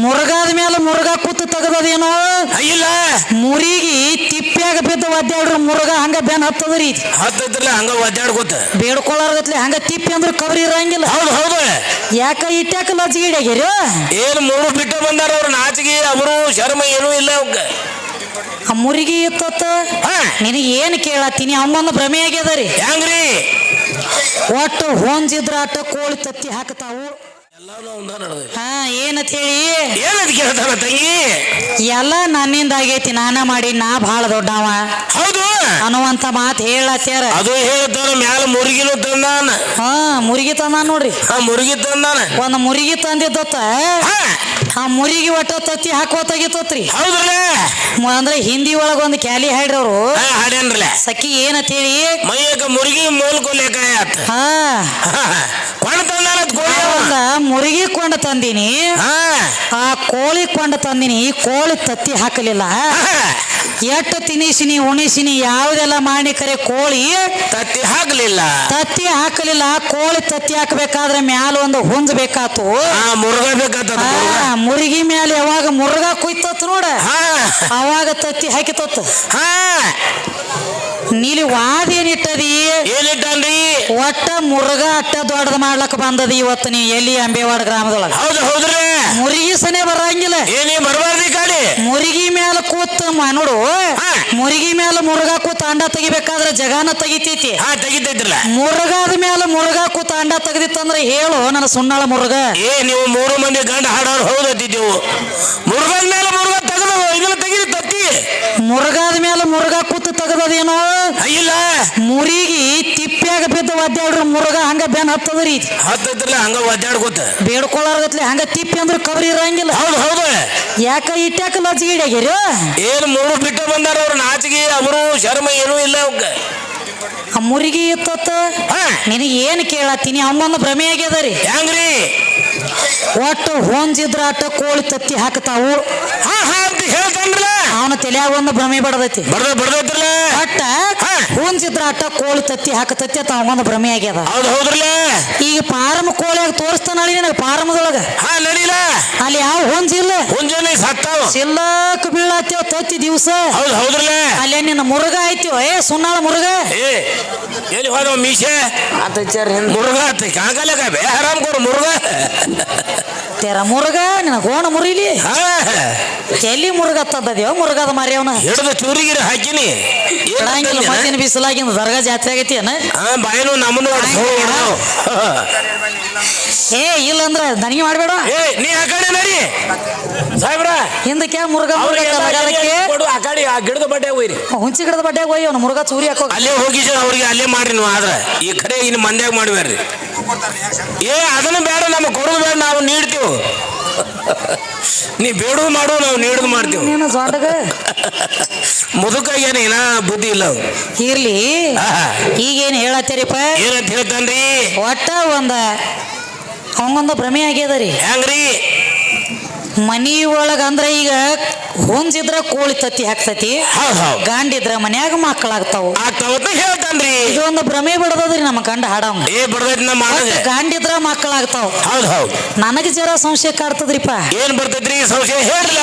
ಮುರುಗಾದ ಮೇಲೆ ಮುರುಗ ಕೂತು ತೆಗದೇನೋ ಇಲ್ಲ ಮುರಿಗಿ ತಿಪ್ಪ್ಯಾಗ ಬಿದ್ದು ಒದ್ದಾಡ್ರು ಮುರುಗ ಹಂಗ ಬೆನ್ ಹತ್ತದ್ರಿ ಹತ್ತೈತ್ರಲ್ಲ ಹಂಗ ಒದ್ದಾಡ್ಕೋತ ಬೇಡ್ಕೊಳ್ಳಾರ್ಗತ್ಲೆ ಹಂಗ ತಿಪ್ಪಿ ಅಂದ್ರೆ ಕಬರಿ ಇರಂಗಿಲ್ಲ. ಹೌದು ಹೌದು ಯಾಕ ಇಟ್ಯಾಕ ಲಜ್ಜಿಗಿಡ್ಯಾಗಿರಿ ಏನ್ ಮೂರು ಬಿಟ್ಟು ಬಂದಾರ ಅವ್ರು ನಾಚಿಗೆ ಅವರು ಶರ್ಮ ಏನೂ ಇಲ್ಲ ಅವ್ಕ ಆ ಮುರಿಗಿ ಇತ್ತ ನಿನಗೆ ಏನು ಕೇಳತ್ತೀನಿ ಅವನೊಂದು ಭ್ರಮೆ ಆಗ್ಯದರಿ ಹೆಂಗ್ರಿ ಒಟ್ಟು ಹೊಂಜಿದ್ರ ಆಟ ಕೋಳಿ ತತ್ತಿ ಹಾಕ್ತಾವು ಹಾ ಏನಂತ ಹೇಳಿ ಏನಂತ ಕೇಳ್ತಾನ ತಂಗಿ ಎಲ್ಲ ನನ್ನಿಂದ ಆಗೈತಿ ನಾನ ಮಾಡಿ ನಾ ಭಾಳ ದೊಡ್ಡವ ಹೌದು ಅನ್ನುವಂತ ಮಾತು ಹೇಳತ್ಯಾರ. ಅದು ಹೇಳ್ತಾನ ಮ್ಯಾಲ ಮುರುಗಿನೂ ತಂದಾನ. ಹಾ ಮುರಿಗಿ ತಂದ ನೋಡ್ರಿ ಮುರುಗಿ ತಂದಾನ. ಒಂದ್ ಮುರಿಗಿ ತಂದಿದ್ದತ್ತ ಆ ಮುರಿಗಿ ಒಟ್ಟ ತತ್ತಿ ಹಾಕೋತಾಗಿತ್ತತ್ರಿ. ಹೌದ್ರಲ್ಲ ಅಂದ್ರೆ ಹಿಂದಿ ಒಳಗ ಒಂದು ಕ್ಯಾಲಿ ಹಾಡ್ರವ್ರು ಹಾಡ್ಯಾನ್ರಲ್ಲ ಸಖಿ ಏನಂತ ಹೇಳಿ ಮೈಯಕ ಮುರುಗಿ ಮೂಲ ಕೊಲೆಕಾಯ ಹಾ ಕೊಂಡ ತಂದಾನ ಮುರುಗಿ ಕೊಂಡ ತಂದಿನಿ ಆ ಕೋಳಿ ಕೊಂಡ ತಂದಿನಿ ಕೋಳಿ ತತ್ತಿ ಹಾಕಲಿಲ್ಲ ಎಟ್ಟು ತಿನಿಸಿನಿ ಉಣಿಸಿನಿ ಯಾವುದೆಲ್ಲ ಮಾಡಿ ಕರೆ ಕೋಳಿ ತತ್ತಿ ಹಾಕಲಿಲ್ಲ ಕೋಳಿ ತತ್ತಿ ಹಾಕಬೇಕಾದ್ರೆ ಮ್ಯಾಲ ಒಂದು ಹುಂಜ ಬೇಕಾತು ಮುರುಗ ಬೇಕಾತ ಮುರುಗಿ ಮ್ಯಾಲ ಯಾವಾಗ ಮುರುಗ ಕುಯ್ತತ್ ನೋಡ ಅವಾಗ ತತ್ತಿ ಹಾಕಿತತ್. ನೀಲಿ ವಾದ ಏನಿಟ್ಟದಿ ಏನಿಟ್ಟನ್ರಿ ಒಟ್ಟ ಮುರುಗ ಅಟ್ಟ ದೊಡ್ಡದ ಮಾಡ್ಲಕ್ ಬಂದದ ಇವತ್ತು ನೀ ಎಲ್ಲಿ ಅಂಬೇವಾಡ ಗ್ರಾಮದೊಳಗ. ಹೌದು ಹೌದ್ರಿ ಮುರುಗಿ ಸನೆ ಬರಂಗಿಲ್ಲ ಏನೇ ಬರಬಾರ್ದಿ ಕಾಡಿ ಮುರುಗಿ ಮ್ಯಾಲ ಕೂತ ನೋಡು ಮುರುಗಿ ಮ್ಯಾಲ ಮುರುಗ ಕೂತ ಅಂಡ ತೆಗಿಬೇಕಾದ್ರೆ ಜಗಾನ ತೆಗಿತೈತಿ ತೆಗಿತೈತ್ರಲ್ಲ ಮುರುಗಾದ ಮ್ಯಾಲ ಮುರುಗ ಕೂತ ಅಂಡ ತೆಗದಿತ್ತಂದ್ರೆ ಹೇಳು ನನ್ನ ಸುಣ್ಣಾಳ ಮುರುಗ ನೀವು 3 ಮಂದಿ ಗಂಡ ಹಾಡೋರು ಹೌದತ್ತಿದ್ದೆವು ಮುರುಗದ ಮೇಲೆ ಮುರುಗ ತೆಗೆದು ಇದನ್ನ ತೆಗಿರಿ ತತ್ತಿ ಮುರುಗಾದ ಮೇಲೆ ಮುರುಗ ಕೂತು ತೆಗದೇನೋ ಇಲ್ಲ ಮುರಿಗಿ ತಿಪ್ಪ್ಯಾಗ ಬಿದ್ದು ಒದ್ದಾಡ್ರು ಮುರುಗ ಹಂಗ ಬೆನ್ ಹತ್ತದ್ರಿ ಹತ್ತೈತ್ರಲ್ಲ ಹಂಗ ಒದ್ದಾಡ್ಕೋತ ಬೇಡ್ಕೊಳ್ಳಾರ್ಗತ್ಲೆ ಹಂಗ ತಿಪ್ಪಿ ಅಂದ್ರೆ ಕಬರಿ ಇರಂಗಿಲ್ಲ. ಹೌದು ಹೌದು ಯಾಕ ಇಟ್ಯಾಕ ಲಜ್ಜಿಗಿಡ್ಯಾಗಿರಿ ಏನ್ ಮೂರು ಬಿಟ್ಟು ಬಂದಾರ ಅವ್ರು ನಾಚಿಗೆ ಅವರು ಶರ್ಮ ಏನೂ ಇಲ್ಲ ಅವ್ಕ ಆ ಮುರಿಗಿ ಇತ್ತ ನಿನಗೆ ಏನು ಕೇಳತ್ತೀನಿ ಅವನೊಂದು ಭ್ರಮೆ ಆಗ್ಯದರಿ ಹೆಂಗ್ರಿ ಒಟ್ಟು ಹೊಂಜಿದ್ರ ಆಟ ಕೋಳಿ ತತ್ತಿ ಹಾಕ್ತಾವು ಅಂತ ಹೇಳ್ತಾನ್ರಲ್ಲ ಅವನ ತಲೆಯಾಗ ಒಂದು ಭ್ರಮೆ ಬಡದೈತಿ ಬರ್ದೈತ್ರಲ್ಲ ಒಟ್ಟ ಹೊಂಜಿದ್ರ ಆಟ ಕೋಳಿ ತತ್ತಿ ಹಾಕತತ್ತಿ ಅಂತ ಅವನೊಂದು ಭ್ರಮೆ ಆಗ್ಯದ. ಹೌದು ಹೌದ್ರಲ್ಲ ಈಗ ಪಾರಮ ಕೋಳಿಯಾಗ ತೋರಿಸ್ತಾನ ನನಗೆ ಪಾರಮದೊಳಗ ನಡಿಲ್ಲ ಅಲ್ಲಿ ಯಾವ ಹೊಂಜಿಲ್ಲ ಹುಂಜನೆ ಸತ್ತಾವ ಸಿಲ್ಲಕ್ ಬೀಳತ್ತೇವ ತತ್ತಿ ದಿವಸ. ಹೌದು ಹೌದ್ರಲ್ಲ ಅಲ್ಲಿ ನಿನ್ನ ಮುರುಗ ಐತಿವ ಸುಣ್ಣಾಳ ಮುರುಗ ಎಲ್ಲಿ ಹೋದ ಮೀಸೆ ಮುರುಗ ಕಾಂಕಲಕ ಬೇ ಆರಾಮ್ ಕೊಡು ಮುರುಗ ತೆರ ಮುರುಗ ನಿನ್ನ ಗೋಣ ಮುರಿಲಿ ಎಲ್ಲಿ ಮುರುಗತ್ತದೇವ ಮುರುಗದ ಮಾರ್ಯವನ ಹಿಡಿದು ಚೂರಿಗಿರಿ ಹಾಕಿನಿ ಮತ್ತಿನ ಬಿಸಿಲಾಗಿಂದ ದರ್ಗಾ ಜಾತ್ರೆ ಆಗೈತಿ ಏನ ಬಾಯಿನು ನಮ್ಮನ್ನು ಇಲ್ಲ ಅಂದ್ರ ನನಗೆ ಮಾಡ್ಬೇಡ ನೀ ಆ ಕಡೆ ನಡಿ ಸಾಹೇಬ್ರ ಹಿಂದಕ್ಕೆ ಮುರುಗ ಆ ಕಡೆ ಆ ಗಿಡದ ಬಡ್ಡೆ ಹೋಯ್ರಿ ಹುಂಚಿ ಗಿಡದ ಬಡ್ಡೆ ಹೋಗಿ ಅವ್ನು ಮುರುಗ ಚೂರಿ ಹಾಕೋ ಅಲ್ಲೇ ಹೋಗಿ ಅವ್ರಿಗೆ ಅಲ್ಲೇ ಮಾಡ್ರಿ ನೀವು ಆದ್ರ ಈ ಕಡೆ ಇನ್ನು ಮಂದ್ಯಾಗ ಮಾಡ್ಬೇಡ್ರಿ ಅದನ್ನ ಬೇಡ ನಮಗೆ ಕೊಡೋದು ಬೇಡ ನಾವು ನೀಡ್ತೀವಿ ನೀ ಬೇಡದು ಮಾಡು ನಾವು ನೀಡುದು ಮಾಡ್ತೀವಿ ಮುದುಕಾಗೇನ ಏನ ಬುದ್ಧಿ ಇಲ್ಲ ಇರ್ಲಿ ಈಗೇನು ಹೇಳತ್ತೀರಿಪ್ಪ ಏನಂತ ಹೇಳ್ತಾನ್ರಿ ಒಟ್ಟ ಅವಂಗೊಂದು ಭ್ರಮೆ ಆಗ್ಯದರಿ ಹೆಂಗ್ರಿ ಮನಿ ಒಳಗ ಅಂದ್ರ ಈಗ ಹೊಂಜಿದ್ರ ಕೋಳಿ ತತ್ತಿ ಹಾಕ್ತತಿ ಗಂಡಿದ್ರ ಮನ್ಯಾಗ ಮಕ್ಕಳಾಗ್ತಾವ ಹೇಳ್ತಾನ್ರಿ ಇದೊಂದು ಭ್ರಮೆ ಬಡದದ್ರಿ ನಮ್ಮ ಗಂಡ ಹಾಡವ್ ಗಂಡಿದ್ರ ಮಕ್ಕಳಾಗ್ತಾವ. ನನಗ ಜರ ಸಂಶಯ ಕಾಡ್ತದ್ರಿಪ್ಪ ಏನ್ ಬರ್ತೈತ್ರಿ ಸಂಶಯ ಹೇಳ್ಲ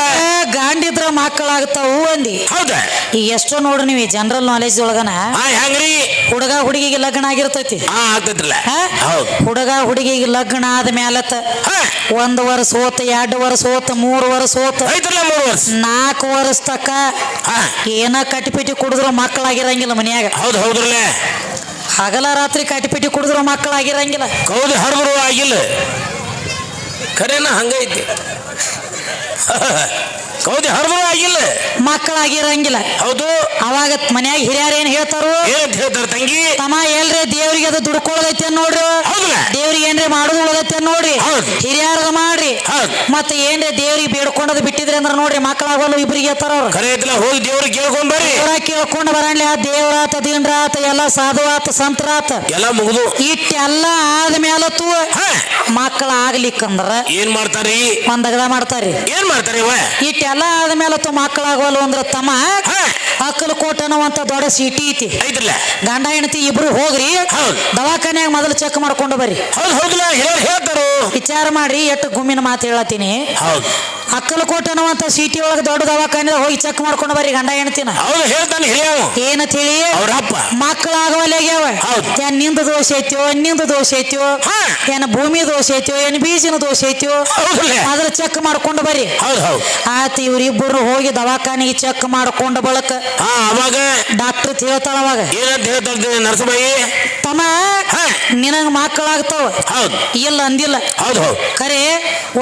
ಗಂಡಿದ್ರ ಮಕ್ಕಳಾಗ್ತಾವು ಅಂದಿ ಹೌದಾ ಈಗ ಎಷ್ಟೋ ನೋಡ್ರಿ ನೀವು ಜನರಲ್ ನಾಲೆಜ್ ಒಳಗನ ಹೆಂಗ್ರಿ ಹುಡುಗ ಹುಡುಗಿಗೆ ಲಗ್ನ ಆಗಿರ್ತೈತಿ ಹುಡುಗ ಹುಡುಗಿಗೆ ಲಗ್ನ ಆದ ಮ್ಯಾಲತ್ತ 1 ವರ್ಷ ಹೋತ 2 ವರ್ಷ ಹೋತ 3 ವರ್ಷ ಹೋತ 4 ವರ್ಷ ತಕ ಏನ ಕಟ್ಟಿಪಿಟಿ ಕುಡಿದ್ರು ಮಕ್ಕಳಾಗಿರಂಗಿಲ್ಲ ಮನ್ಯಾಗ. ಹೌದು ಹೌದ್ರಲ್ಲ ಹಗಲ ರಾತ್ರಿ ಕಟ್ಟಿಪಿಟಿ ಕುಡಿದ್ರು ಮಕ್ಕಳಾಗಿರಂಗಿಲ್ಲ. ಕೌದಿ ಹರಿದ್ರು ಆಗಿಲ್ಲ ಖರೇನ ಹಂಗೈತಿ ಕೌದಿ ಹರಿದ್ರು ಆಗಿಲ್ಲ ಮಕ್ಕಳಾಗಿರಂಗಿಲ್ಲ. ಹೌದು ಅವಾಗ ಮನ್ಯಾಗ ಹಿರಿಯರು ಏನ್ ಹೇಳ್ತಾರು ಹೇಳ್ತಾರ ತಂಗಿ ತಮ್ಮ ಎಲ್ರಿ ದೇವ್ರಿಗೆ ಅದು ದುಡ್ಕೊಳ್ಳೋದೈತಿ ನೋಡ್ರಿ ದೇವ್ರಿಗೆ ಏನ್ರಿ ಮಾಡೋದು ಉಳದೈತಿ ನೋಡ್ರಿ ಹಿರಿಯರದ ಮಾಡ್ರಿ ಮತ್ತೆ ಏನ್ರಿ ದೇವ್ರಿಗೆ ಬೇಡ್ಕೊಂಡದ್ ಬಿಟ್ಟಿದ್ರಿ ಅಂದ್ರ ನೋಡ್ರಿ ಮಕ್ಕಳಾಗಲ್ಲ ಇಬ್ರಿಗೆ ಹೇಳ್ತಾರ ಅವ್ರು ಖರೆ ಹೋಗಿ ದೇವ್ರಿಗೆ ಕೇಳ್ಕೊಂಡ್ ಬರ್ರಿ ಕೇಳ್ಕೊಂಡು ಬರಣ್ಲಿ ಆ ದೇವ್ರಾತ ದೀನ್ರಾತ ಎಲ್ಲ ಸಾಧುವಾತ ಸಂತರಾತ ಎಲ್ಲ ಮುಗಿದು ಇಟ್ಟೆಲ್ಲ ಆದ್ಮೇಲತ್ತು ಮಕ್ಕಳ ಆಗ್ಲಿಕ್ಕಂದ್ರ ಏನ್ ಮಾಡ್ತಾರಿ ಒಂದಗದ ಮಾಡ್ತಾರಿ ಏನ್ ಮಾಡ್ತಾರಿ ಇಟ್ಟೆಲ್ಲ ಆದ್ಮೇಲತ್ತು ಮಕ್ಕಳಾಗವಲ್ಲ ಅಂದ್ರ ತಮ್ಮ ಅಕ್ಕಲಕೋಟ ಅನ್ನುವಂತ ದೊಡ್ಡ ಸಿಟಿ ಐತಿ ಗಂಡ ಹೆಂಡತಿ ಇಬ್ರು ಹೋಗ್ರಿ ದವಾಖಾನ್ಯಾಗ ಮೊದಲು ಚೆಕ್ ಮಾಡ್ಕೊಂಡು ಬರ್ರಿ ವಿಚಾರ ಮಾಡ್ರಿ ಎಷ್ಟು ಗುಮ್ಮಿನ ಮಾತು ಹೇಳತ್ತೀನಿ ಅಕ್ಕಲಕೋಟೆ ಅನ್ನುವಂತ ಸಿಟಿ ಒಳಗೆ ದೊಡ್ಡ ದವಾಖಾನೆ ಹೋಗಿ ಚೆಕ್ ಮಾಡ್ಕೊಂಡು ಬರ್ರಿ ಗಂಡ ಹೆಣ್ತಿನ. ಹೌದು ಹೇಳ್ತಾನೆ ಹಿರಿಯವ ಏನಂತ ಹೇಳಿ ಅವ್ರಪ್ಪ ಮಕ್ಕಳಾಗವಲ್ಲಾಗ್ಯಾವ. ಹೌದು. ಏನ್ ನಿಂದ ದೋಷ ಐತ್ಯೋ ನಿಂದ ದೋಷ ಐತ್ಯೋ ಏನ ಭೂಮಿ ದೋಷ ಐತ್ಯೋ ಏನ್ ಬೀಜಿನ ದೋಷ ಐತ್ಯೋ ಅದ್ರ ಚೆಕ್ ಮಾಡ್ಕೊಂಡು ಬರ್ರಿ. ಹೌದು ಹೌದು ಆತ ಇವ್ರಿಬ್ಬರು ಹೋಗಿ ದವಾಖಾನೆಗೆ ಚೆಕ್ ಮಾಡ್ಕೊಂಡ ಬಳಕ ಅವಾಗ ಡಾಕ್ಟರ್ ಹೇಳ್ತಾಳ ಅವಾಗ ಏನಂತ ಹೇಳ್ತಾರೆ ನರಸಬಾಯಿ ತಮ್ಮ ನಿನಗ ಮಕ್ಕಳಾಗ್ತಾವ. ಹೌದು ಇಲ್ಲ ಅಂದಿಲ್ಲ. ಹೌದು ಹೌದು ಖರೆ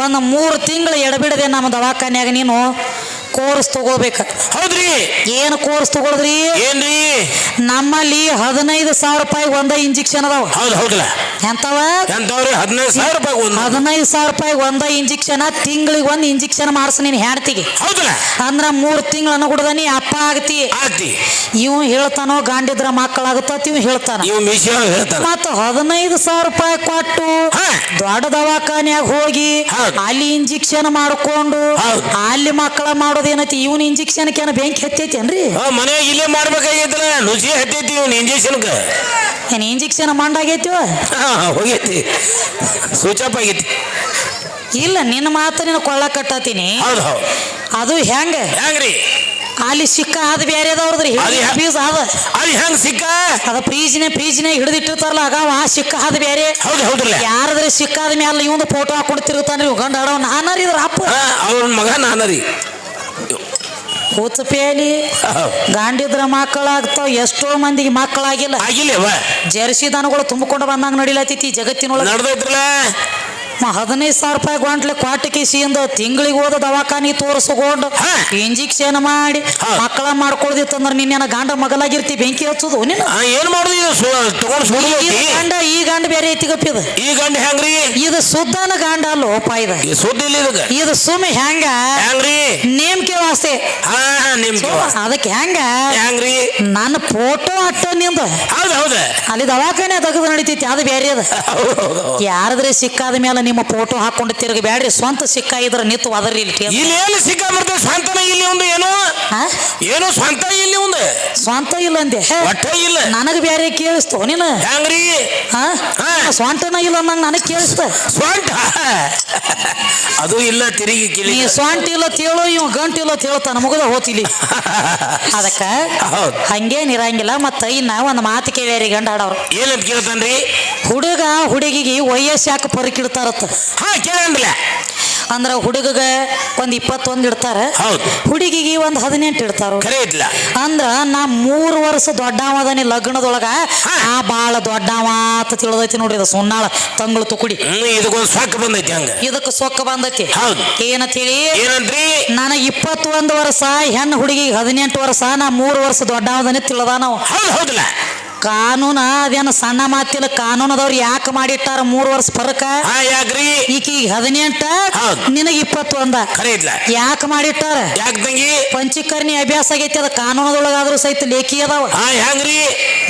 ಒಂದ್ 3 ತಿಂಗಳು ಎಡಬಿಡದೆ ನಮ್ಮ ದವಾಖಾನ್ಯಾಗ ನೀನು ಕೋರ್ಸ್ ತಗೋಬೇಕ. ಹೌದ್ರಿ. ಏನು ಕೋರ್ಸ್ ತಗೊಳದ್ರಿ? ಏನ್ರಿ ನಮ್ಮಲ್ಲಿ 15,000 ರೂಪಾಯಿ ಒಂದ ಇಂಜೆಕ್ಷನ್ ಅದಾವ. ಹೌದು ಹೌದಲ್ಲ ಎಂತವ? ಎಂತವ್ರಿ 15,000 ರೂಪಾಯಿ ಒಂದು 15,000 ರೂಪಾಯಿ ಒಂದ ಇಂಜೆಕ್ಷನ್. ತಿಂಗಳಿಗೆ ಒಂದು ಇಂಜೆಕ್ಷನ್ ಮಾಡ್ಸ ನೀನ್ ಹೆಣ್ತಿಗೆ. ಹೌದಲ್ಲ ಅಂದ್ರ 3 ತಿಂಗಳನ್ನ ಕುಡ್ದ ನೀ ಅಪ್ಪ ಆಗತಿ. ಆಗ್ತಿ ಇವ್ ಹೇಳ್ತಾನೋ ಗಾಂಡಿದ್ರ ಮಕ್ಕಳಾಗುತ್ತ ಇವ್ ಹೇಳ್ತಾನ. ಇವ್ ಮಿಷ ಹೇಳ್ತಾನ. ಮತ್ತ 15,000 ರೂಪಾಯಿ ಕೊಟ್ಟು ದೊಡ್ಡ ದವಾಖಾನ್ಯಾಗ ಹೋಗಿ ಅಲ್ಲಿ ಇಂಜೆಕ್ಷನ್ ಮಾಡ್ಕೊಂಡು ಅಲ್ಲಿ ಮಕ್ಕಳ ಮಾಡೋದೇನೈತಿ? ಇವನ್ ಇಂಜೆಕ್ಷನ್ ಏನ ಬೆಂಕಿ ಹತ್ತೈತೇನ್ರಿ? ಮನೆಯಾಗ ಇಲ್ಲೇ ಮಾಡ್ಬೇಕಾಗೈತಲ್ಲ ನುಸಿ ಹತ್ತೈತಿ ಇವ್ನ ಇಂಜೆಕ್ಷನ್ಕ. ಏನ್ ಇಂಜೆಕ್ಷನ್ ಮಾಡಾಗೈತಿವ? ಹೋಗೈತಿ ಸೂಚಪ್ ಆಗೈತಿ. ಇಲ್ಲ ನಿನ್ನ ಮಾತು ನೀನು ಕೊಳ್ಳ ಕಟ್ಟತೀನಿ. ಹೌದು ಹೌದು ಅದು ಹೆಂಗ್ರಿ ಅಲ್ಲಿ ಸಿಕ್ಕ ಅದು ಬೇರೆ ಅದಾವ್ರಿ. ಬೀಸ್ ಅದ ಅದು ಹೆಂಗ್ ಸಿಕ್ಕ ಅದ ಫ್ರೀಜ್ನೆ ಹಿಡಿದಿಟ್ಟಿರ್ತಾರಲ್ಲ ಆಗ ಆ ಸಿಕ್ಕ ಅದು ಬೇರೆ. ಹೌದು ಹೌದ್ರಲ್ಲ ಯಾರದ್ರೆ ಸಿಕ್ಕಾದ ಮೇಲೆ ಇವಂದು ಫೋಟೋ ಹಾಕೊಂಡು ತಿರುತ್ತಾನ್ರಿ ಗಂಡ ಆಡವ್ ನಾನಾರಿ ಇದ್ರ ಅಪ್ಪ ಅವ್ರ ಮಗ ನಾನರಿ ಕೂತಪೇಲಿ ಗಾಂಡಿದ್ರ ಮಕ್ಕಳಾಗ್ತಾವ. ಎಷ್ಟೋ ಮಂದಿಗೆ ಮಕ್ಕಳಾಗಿಲ್ಲ. ಆಗಿಲ್ಲವ ಜರ್ಸಿ ದನಗಳು ತುಂಬಿಕೊಂಡು ಬಂದಂಗ ನಡಿಲತ್ತೈತಿ ಜಗತ್ತಿನೊಳಗೆ. ನಡ್ದೈತ್ರಲ್ಲ 15,000 ರೂಪಾಯಿ ಗಂಟ್ಲೆ ಕ್ವಾಟಿಕಿಸಿಂದ ತಿಂಗಳಿಗೆ ಹೋದ ದವಾಖಾನಿ ತೋರಿಸ್ಕೊಂಡು ಇಂಜೆಕ್ಷನ್ ಮಾಡಿ ಮಕ್ಕಳ ಮಾಡ್ಕೊಳ್ದಿತ್ತಂದ್ರ ನಿನ್ನೇನ ಗಂಡ ಮಗಲಾಗಿರ್ತಿ ಬೆಂಕಿ ಹಚ್ಚೋದು ನೀನು ಏನ್ ಮಾಡುದು? ಈ ಗಂಡ ಬೇರೆ ಐತಿ ಗಪ್ಪಿದ. ಈ ಗಂಡ ಹೆಂಗ್ರಿ? ಇದು ಸುದ್ದನ ಗಂಡ ಅಲ್ಲೋಪ ಇದು. ಸುದ್ದ ಇಲ್ಲ ಇದು ಸುಮ್ಮನೆ ಹೆಂಗ್ರಿ ನೇಮ್ಕೆ ವಾಸ್ತೆ. ಅದಕ್ಕೆ ಹೆಂಗ್ರಿ ನನ್ನ ಫೋಟೋ ಅಟ್ಟ ನಿಂದ. ಹೌದು ಹೌದು ಅಲ್ಲಿ ದವಾಖಾನೆ ತೆಗೆದು ನಡಿತೈತಿ ಅದು ಬೇರೆ ಅದ. ಯಾರದ್ರೆ ಸಿಕ್ಕಾದ ಮೇಲೆ ನಿಮ್ಮ ಫೋಟೋ ಹಾಕೊಂಡು ತಿರುಗಿ ಬ್ಯಾಡ್ರಿ. ಸ್ವಂತ ಸಿಕ್ಕ ಇದ್ರ ನಿತ್ತು ಅದರಿ ಇಲ್ಲಿ ಸಿಕ್ಕ ಬರ್ತದೆ. ಸ್ವಂತನ ಇಲ್ಲಿ ಒಂದು ಏನು ಸ್ವಂತ ಇಲ್ಲಿ ಒಂದು ಸ್ವಂತ ಇಲ್ಲ ಅಂದೆ ಒಟ್ಟ ಇಲ್ಲ. ನನಗ ಬೇರೆ ಕೇಳಿಸ್ತು ನೀನು ಹೆಂಗ್ರಿ ಸ್ವಂತನ ಇಲ್ಲ ನಂಗೆ ನನಗ್ ಕೇಳಿಸ್ತ. ಸ್ವಂತ ಅದು ಇಲ್ಲ ತಿರುಗಿ ಕಿಳಿ. ನೀ ಸ್ವಂತ ಇಲ್ಲ ತೇಳು ಇವ್ ಗಂಟು ಇಲ್ಲ ತೇಳ್ತಾನ ಮುಗದ ಹೋತಿಲಿ. ಅದಕ್ಕ ಹಂಗೇನ್ ಇರಂಗಿಲ್ಲ. ಮತ್ತ ಇನ್ನ ಒಂದ್ ಮಾತು ಕೇಳ್ಯಾರಿ ಗಂಡ ಆಡವ್ರು. ಏನಂತ ಕೇಳ್ತಾನ್ರಿ? ಹುಡುಗ ಹುಡುಗಿಗೆ ವಯಸ್ಸು ಯಾಕೆ ಪರಕಿಡ್ತಾರತ್ತ. ಕೇಳಂಗಿಲ್ಲ ಅಂದ್ರ ಹುಡುಗಗ ಒಂದ್ 21 ಇಡ್ತಾರ, ಹುಡುಗಿಗೆ ಒಂದ್ 18 ಇಡ್ತಾರ. ಅಂದ್ರ ನಾ 3 ವರ್ಷ ದೊಡ್ಡವದನಿ ಲಗ್ನದೊಳಗ ಆ ಬಾಳ ದೊಡ್ಡವ ಅಂತ ತಿಳಿದೈತಿ ನೋಡ್ರಿ. ಇದು ಸುಣ್ಣಾಳ ತಂಗಳು ತುಕುಡಿ ಇದಕ್ಕೊಂದು ಸೊಕ್ಕ ಬಂದೈತಿ. ಹಂಗ ಇದಕ್ಕೆ ಸೊಕ್ಕ ಬಂದೈತಿ. ಏನಂತ ಹೇಳಿ ನನಗ 21 ವರ್ಷ ಹೆಣ್ಣು ಹುಡುಗಿಗೆ 18 ವರ್ಷ ನಾ 3 ವರ್ಷ ದೊಡ್ಡವದನಿ ತಿಳಿದ ನಾವು. ಕಾನೂನ ಅದೇನ ಸಣ್ಣ ಮಾತಿಲ್ಲ. ಕಾನೂನದವ್ರು ಯಾಕೆ ಮಾಡಿಟ್ಟಾರ 3 ವರ್ಷ ಫರಕ? ಈಕಿಗೆ 18 ನಿನಗ 21 ಯಾಕೆ ಮಾಡಿಟ್ಟಾರ? ಪಂಚೀಕರಣಿ ಅಭ್ಯಾಸ ಆಗೈತಿ. ಅದ ಕಾನೂನದೊಳಗಾದ್ರೂ ಸಹಿತ ಲೇಖಿ ಅದಾವ.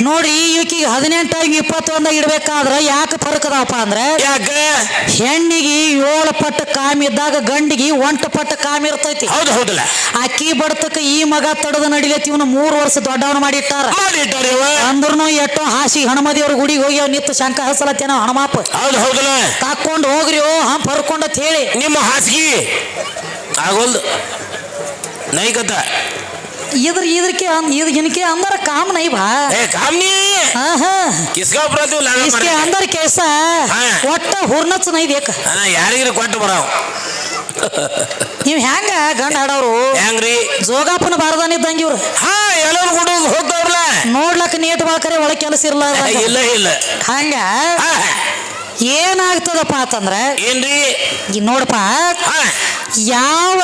ನೋಡ್ರಿ ಈಕಿಗೆ 18 21 ಇಡ್ಬೇಕಾದ್ರ ಯಾಕೆ ಫರಕ್ ಅದಾವಪ್ಪ ಅಂದ್ರೆ ಹೆಣ್ಣಿಗೆ 7 ಪಟ್ಟು ಕಾಮಿ ಇದ್ದಾಗ ಗಂಡಿಗೆ 1 ಪಟ್ಟು ಕಾಮಿ ಇರ್ತೈತಿ. ಅಕ್ಕಿ ಬಡತಕ್ಕ ಈ ಮಗ ತಡದ ನಡಿಲೈತಿ. ಇವನು 3 ವರ್ಷ ದೊಡ್ಡವನ ಮಾಡಿಟ್ಟಾರ. ಅಂದ್ರೂ ಎಷ್ಟೋ ಹಾಸಿ ಹಣಮದಿಯವ್ರ ಗುಡಿಗೆ ಹೋಗಿ ನಿತ್ತು ಶಂಕ ಹಸಲತ್ತೇನೋ ಹಣಮಾಪ ತಾಕೊಂಡು ಹೋಗ್ರಿ ಬರ್ಕೊಂಡ ಹೇಳಿ ನಿಮ್ಮ ಹಾಸಿಗೆ ಆಗೋಲ್ದು ನೈಕತ ಇದಕ್ಕೆ ಅಂದರ ಕಾಮ್ ನೈ ಬಾ ಕಾಮ್ನಿ इसके अंदर कैसा ಒಟ್ಟ ಹುರ್ನಚ ನೈ ಬೇಕ ಯಾರಿಗಿರ ಕೊಟ್ಟು ಬರಾವ. ನೀವ್ ಹೆಂಗ ಗಂಡ ಆಡವ್ರು ಹೆಂಗ್ರಿ ಜೋಗಾಪನ ಬಾರದಾನ ಇದ್ದಂಗ ಇವ್ರು ಎಲ್ಲರೂ ಕೂಡ ಹೋಗ್ತಾವ್ರಲ್ಲ ನೋಡ್ಲಕ್ಕ ನೀಟ್ ಬಾಳ್ಕರೆ ಒಳಗೆ ಕೆಲಸ ಇರಲ್ಲ. ಇಲ್ಲ ಹಂಗ ಏನಾಗ್ತದಪ್ಪ ಅಂತಂದ್ರ ಏನ್ರಿ ನೋಡಪ್ಪ ಯಾವ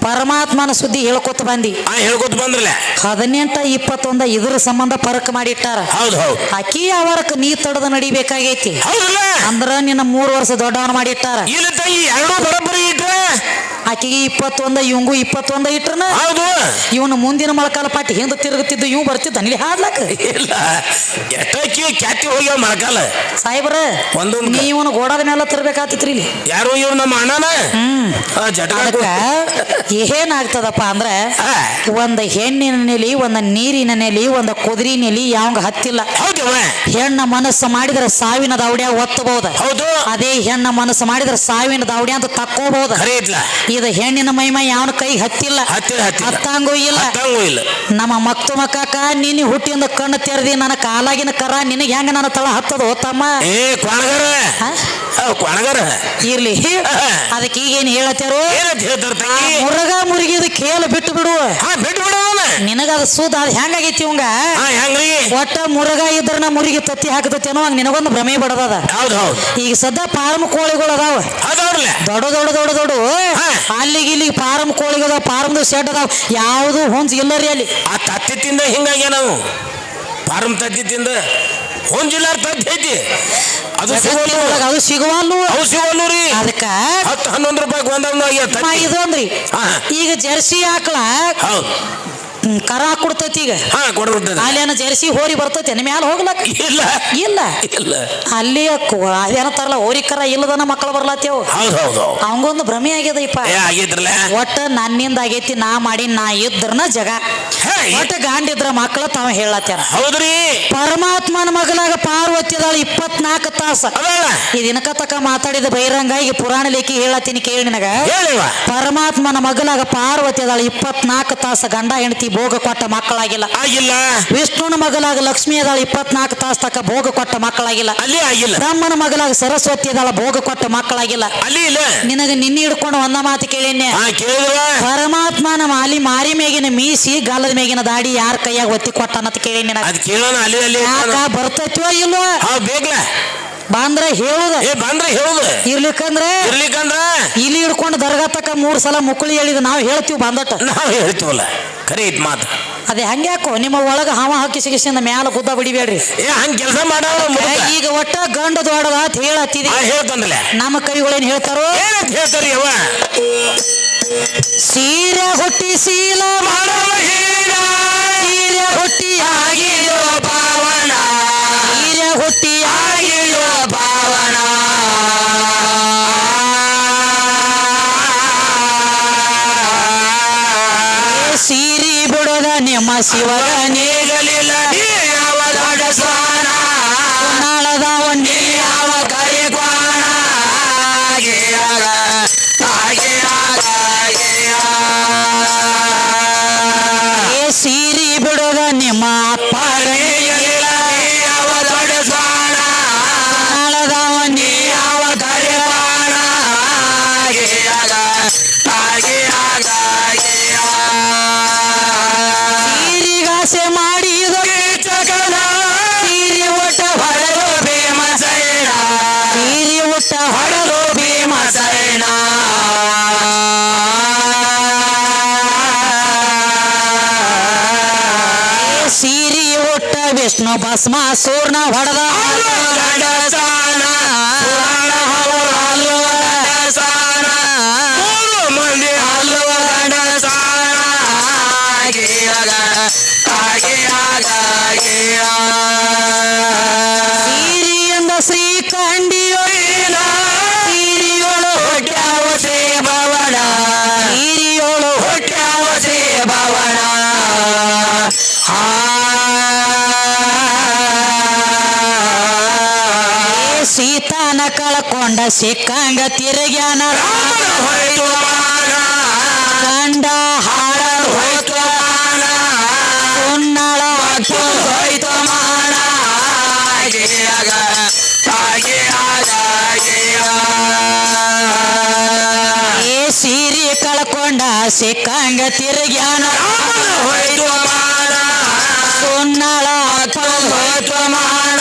ಪರಮಾತ್ಮನ ಸುದ್ದಿ ಹೇಳ್ಕೊತ ಬಂದ್ರಲ್ಲ 18 21 ಇದ್ರ ಸಂಬಂಧ ಪರಕ್ ಮಾಡಿಟ್ಟಾರ. ಅಕ್ಕಿ ಅವರಕ್ ನೀ ತಡದ ನಡಿಬೇಕಾಗೈತಿ. ಅಂದ್ರ ನಿನ್ನ 3 ವರ್ಷ ದೊಡ್ಡವನ ಮಾಡಿಟ್ಟಾರ. ಎರಡು ಬರಬ್ಬರಿ ಇಟ್ರ ಆಕಿಗೆ 21 ಇವಂಗೂ 21 ಇಟ್ರನ ಹೌದು ಇವನು ಮುಂದಿನ ಮೊಳಕಾಲ ಪಾಟಿ ಹಿಂದೆ ತಿರುಗುತ್ತಿದ್ದು ಇವ್ ಬರ್ತಿದ್ದ ನೀಲಿ ಹಾಡ್ಲಕ್ಕ ಇಲ್ಲ ಎಷ್ಟಕ್ಕೆ ಕ್ಯಾತಿ ಹೋಗ್ಯಾವ ಮೊಳಕಾಲ ಸಾಹೇಬ್ರ ಒಂದೊಂದು ನೀವನು ಗೋಡದ ಮೇಲೆ ತಿರ್ಬೇಕಾತಿತ್ರಿ ಇಲ್ಲಿ ಯಾರು ಇವ್ರು ನಮ್ಮ ಅಣ್ಣನ ಅದಕ್ಕ ಏನಾಗ್ತದಪ್ಪ ಅಂದ್ರ ಒಂದ್ ಹೆಣ್ಣಿನ ನೆಲಿ ಒಂದ್ ನೀರಿನ ನೆಲಿ ಒಂದ್ ಕುದುರಿ ನೆಲಿ ಯಾವಂಗ ಹತ್ತಿಲ್ಲ ಹೆಣ್ಣ ಮನಸ್ಸು ಮಾಡಿದ್ರೆ ಸಾವಿನ ದೌಡ್ಯ ಒತ್ತಬಹುದು ಹೌದು ಅದೇ ಹೆಣ್ಣ ಮನಸ್ಸು ಮಾಡಿದ್ರೆ ಸಾವಿನ ದೌಡ್ಯ ಅಂತ ತಕ್ಕೋಬಹುದು ಇದು ಹೆಣ್ಣಿನ ಮೈಮ ಯಾವನ ಕೈ ಹತ್ತಿಲ್ಲ ಹತ್ತಂಗೂ ಇಲ್ಲ ನಮ್ಮ ಮಕ್ತು ಮಕ್ಕಾಕ ನೀನು ಹುಟ್ಟಿಂದ ಕಣ್ಣು ತೆರೆದಿ ನನ್ನ ಕಾಲಾಗಿನ ಕರ ನಿನಗೆ ಹೆಂಗ ನನ್ನ ತಳ ಹತ್ತದ ತಮ್ಮ ಇರ್ಲಿ ಅದಕ್ಕೆ ಈಗೇನ್ ಹೇಳತ್ತೇರು ಮುರುಗ ಮುರುಗಿದ ಕೇಳ ಬಿಟ್ಟು ಬಿಡು ನಿನಗದ ಸುದ ಅದ್ ಹೆಂಗಾಗೈತಿ ಇವಂಗ ಒಟ್ಟ ಮುರುಗ ಇದ್ರ ಮುರುಗಿ ತತ್ತಿ ಹಾಕತೇನೋ ಹಂಗ ನಿನಗೊಂದು ಭ್ರಮೆ ಬಡದದ ಈಗ ಸದ್ಯ ಫಾರ್ಮ್ ಕೋಳಿಗಳು ಅದಾವ ದೊಡ್ಡ ದೊಡ್ಡ ದೊಡ್ಡ ದೊಡ್ಡ ಅಲ್ಲಿಗೆ ಇಲ್ಲಿಗೆ ಫಾರ್ಮ್ ಕೋಳಿಗಳು ಫಾರ್ಮ್ ಶೆಡ್ ಅದಾವ ಯಾವುದು ಹೊಂಚ್ ಇಲ್ಲ ರೀ ಅಲ್ಲಿ ಆ ತತ್ತಿ ತಿಂದ ಹಿಂಗಾಗ್ಯ ನಾವು ಫಾರ್ಮ್ ತತ್ತಿ ತಿಂದ ಹೊಂಜಿಲ್ಲಾರ ತತ್ತಿ ಐತಿ ಅದು ಸಿಗುವಲ್ಲು ರೀ ಅದಕ್ಕ 10-11 ರೂಪಾಯಿ ಇದೊಂದ್ರಿ ಈಗ ಜರ್ಸಿ ಹಾಕ್ಲ ಕರ ಕೊಡ್ತೈತಿ ಈಗ ಅಲ್ಲಿ ಏನ ಜರ್ಸಿ ಹೋರಿ ಬರ್ತೈತಿ ಮ್ಯಾಲ ಹೋಗ್ಲಕ್ ಇಲ್ಲ ಇಲ್ಲ ಅಲ್ಲಿ ಅದೇನಂತಾರಲ್ಲ ಹೋರಿ ಕರ ಇಲ್ಲದನ ಮಕ್ಕಳು ಬರ್ಲಾತೇವ್ ಅವಂಗೊಂದು ಭ್ರಮೆ ಆಗ್ಯದಪ್ಪ ಒಟ್ಟ ನನ್ನಿಂದ ಆಗೈತಿ ನಾ ಮಾಡಿ ನಾ ಇದ್ರನ ಜಗ ಒಟ್ಟ ಗಾಂಡಿದ್ರ ಮಕ್ಕಳು ತಾವ ಹೇಳತ್ಯಾರ ಹೌದ್ರಿ ಪರಮಾತ್ಮನ ಮಗಲಾಗ ಪಾರ್ವತಿ ಅದಾಳ 24 ತಾಸ ಇದನಕ ತಕ ಮಾತಾಡಿದ ಬಹಿರಂಗ ಈಗ ಪುರಾಣ ಲೇಖಿ ಹೇಳತ್ತೀನಿ ಕೇಳಿ ನಿನಗ ಪರಮಾತ್ಮನ ಮಗಲಾಗ ಪಾರ್ವತಿ ಅದಾಳ 24 ತಾಸ ಗಂಡ ಹೆಂಡತಿ ಭೋಗ ಕೊಟ್ಟ ಮಕ್ಕಳಾಗಿಲ್ಲ ವಿಷ್ಣುನ ಮಗಲಾಗ ಲಕ್ಷ್ಮಿ ಅದಾಳ 24 ತಾಸ ತಕ ಭೋಗ ಕೊಟ್ಟ ಮಕ್ಕಳಾಗಿಲ್ಲ ಬ್ರಹ್ಮನ ಮಗಲಾಗ ಸರಸ್ವತಿ ಅದಾಳ ಭೋಗ ಕೊಟ್ಟ ಮಕ್ಕಳಾಗಿಲ್ಲ ನಿನಗ ನಿನ್ನ ಹಿಡ್ಕೊಂಡು ಒಂದ ಮಾತು ಕೇಳಿನ್ನೆ ಪರಮಾತ್ಮನ ಮಾಲಿ ಮಾರಿ ಮೇಗಿನ ಮೀಸಿ ಗಲ್ಲದ ಮೇಗಿನ ದಾಡಿ ಯಾರ ಕೈಯಾಗ ಒತ್ತಿ ಕೊಟ್ಟ ಅಂತ ಕೇಳಿ ಯಾಕ ಬರ್ತೈತಿವ ಇಲ್ವಾ ಬಂದ್ರೆ ಹೇಳುದ ಇರ್ಲಿಕ್ಕಂದ್ರೆ ಇಲ್ಲಿ ಹಿಡ್ಕೊಂಡು ದರ್ಗಾ ತಕ 3 ಸಲ ಮುಕ್ಕಳಿ ಹೇಳಿದ ನಾವು ಹೇಳ್ತೀವಿ ಬಂದಟ ನಾವು ಹೇಳ್ತೀವಲ್ಲ ಖರೀ ಮಾತು ಅದೇ ಹಂಗ್ಯಾಕೋ ನಿಮ್ಮ ಒಳಗ ಹಾವ ಹಾಕಿ ಸಿಗಿಸಿಂದ ಮ್ಯಾಲ ಗುದ್ದ ಬಿಡಿಬೇಡ್ರಿ ಹಂಗ ಕೆಲಸ ಮಾಡ ಈಗ ಒಟ್ಟ ಗಂಡ ದೊಡ್ಡದ ಅಂತ ಹೇಳತ್ತಿದಿ ಹೇಳ್ತಂದಲ್ಲ ನಮ್ಮ ಕೈಗಳೇನ್ ಹೇಳ್ತಾರೋ ಹೇಳ್ತಾರ ಯವ್ವ ಸೀರೆ ಹುಟ್ಟಿ ಶೀಲ ಸೀರೆ ಹುಟ್ಟಿ ಆಗಿರೋ ಪಾವನ ಸೀರೆ ಹುಟ್ಟಿ ಆಗಿರೋ ಪಾವನ ಸೀರಿ ಬಿಡೋದ ನಿಮ್ಮ ಶಿವರ ನೀಗಲಿಲ್ಲ ಯಾವ ದೊಡ್ಡ ಸ್ವಾನ ನಾಳದ ಒಂದಿ ಯಾವ ಕರಿಕ್ವಾಣ ಸೀರಿ ಬಿಡೋದ ನಿಮ್ಮ ಅಪ್ಪ ಯಾವ ದೊಡ್ಡ ಸ್ವಾನ ನಾಳದ ಒಂದಿ ಯಾವ ಕರಿಕ್ವಾಣ ಸೀರಿಗಾಸೆ ಮಾಡಿದ ಸೀರಿ ಊಟ ಹೊಡೆದು ಭೀಮಸೇನ ಸೀರಿ ಊಟ ಹೊಡೆದು ಭೀಮಸೇನ ಸೀರಿ ಊಟ ವಿಷ್ಣು ಭಸ್ಮ ಸೂರ್ಣ ಹೊಡೆದ ಸೀರಿಯಿಂದ ಶ್ರೀಕಂಡಿಯೋ ಸೀರಿಯೋಳು ಹೊಟ್ಯಾವ ಶ್ರೀ ಭವನ ಸೀರಿಯೋಳು ಹೊಟ್ಯಾವ ಶ್ರೀ ಭವನ ಸೀತಾನ ಕಳ್ಕೊಂಡ ಸಿಕ್ಕಂಗ ತಿರುಗ್ಯಾನ ಕಂಡ ಹಾಡ ಹೋಯ್ತು ಉನ್ನಳ ಹೋಯ್ತು ಮಾಡ ಸೀರಿ ಕಳ್ಕೊಂಡ ಸಿಕ್ಕಂಗ ತಿರುಗ್ಯಾನ ಹೋಯ್ತು ಮಾಡ ಸುನ್ನಳ ಹೋಯ್ತು ಮಾಡ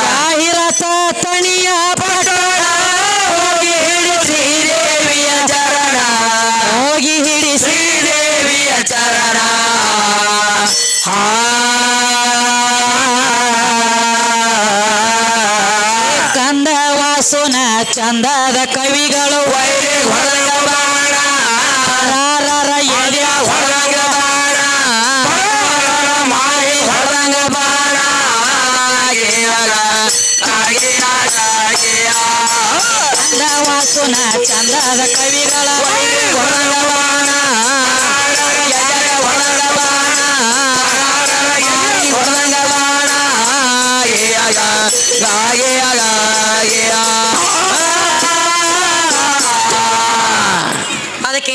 ಜಾಹಿರತ ತಣಿಯ ಪಟೋಣ ಹೋಗಿ ಹಿಡಿ ಶ್ರೀದೇವಿಯ ಚರಣ ಹೋಗಿ ಹಿಡಿ ಶ್ರೀದೇವಿಯ ಚರಣ ಚಂದದ ಕವಿಗಳು ವೈರಿ ಹೊರಗ ಬಾಣ ರಾರರ ಎದೆಯ ಹೊರಗ ಬಾಣ ಮಾರಿ ಹೊರಗ ಬಾಣ ವಾಸುನ ಚಂದದ ಕವಿಗಳ ವೈರಿ ಹೊರಗ ಬಾಣ ಹೊರಗ ಬಾಣ ಹೊರಗ ಬಾಣ ಅದಕ್ಕೆ